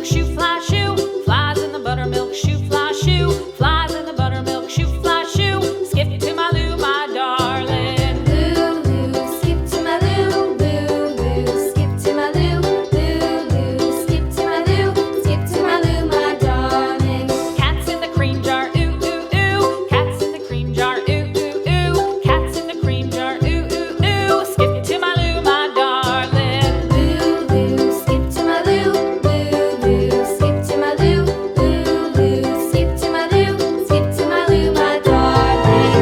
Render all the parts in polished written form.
buttermilk shoe, fly shoe. Flies in the buttermilk shoe, fly shoe. Flies in the buttermilk shoe, fly shoe. Skip to my Lou, my darling. Lou, skip to my Lou, Lou, skip to my Lou, Lou, skip to my Lou, skip to my Lou, my darling. Cats in the cream jar, ooh, ooh, ooh. Cats in the cream jar, ooh, ooh, ooh. Cats in the cream jar, ooh, ooh, ooh. Skip to my Lou, my darling. Lou, skip to my Lou, Lou, skip to my Lou, Lou, skip to my Lou, skip to my Lou, my darling.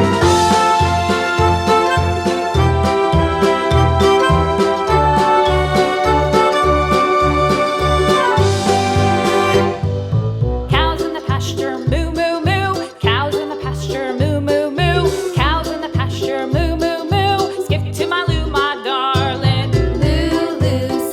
Cows in the pasture, moo, moo, moo. Cows in the pasture, moo, moo, moo. Cows in the pasture, moo, moo, moo. Skip to my Lou, my darling. Lou,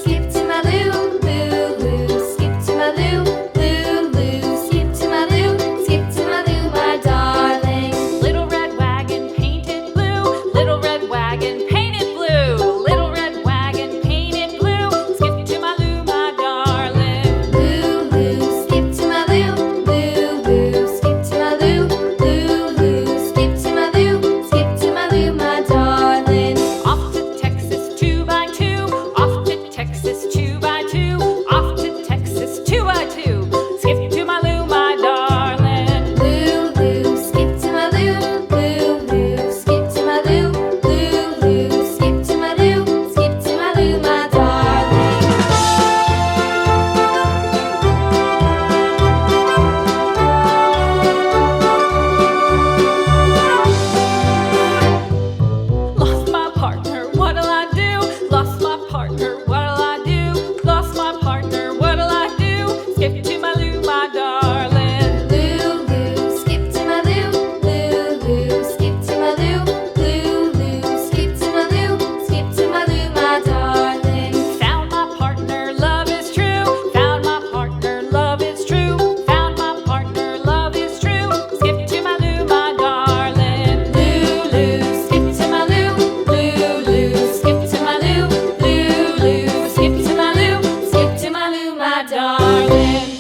skip to my Lou, Lou, skip to my Lou, Lou, skip to my Lou, skip to my Lou, my darling. Little red wagon painted blue. Little red wagon painted blue. Little red wagon painted blue. Skip to my Lou, my darling. Lou, skip to my Lou, Lou, skip to my Lou, Lou, skip to my Lou, skip to my Lou, my darling. Off to Texas 2x2. Off to Texas 2x2. Off to Texas 2x2. Skip to my Lou, my darling. Lou, skip to my Lou, Lou, skip to my Lou, Lou, skip to my Lou, skip to my Lou, my darling. Lost my partner, what'll I do? Lost my partner, what'll I do? Lost my partner, what'll I do? Skip to my Lou, my darling. Lou, skip to my Lou, Lou, skip to my Lou, Lou, skip to my Lou, skip to my Lou, my darling. Found my partner, love is true. Found my partner, love is true. Found my partner, love is true. Skip to my Lou, my darling. Lou, skip to my Lou, Lou, skip to my Lou, Lou, skip to my Lou, skip to my Lou, my darling.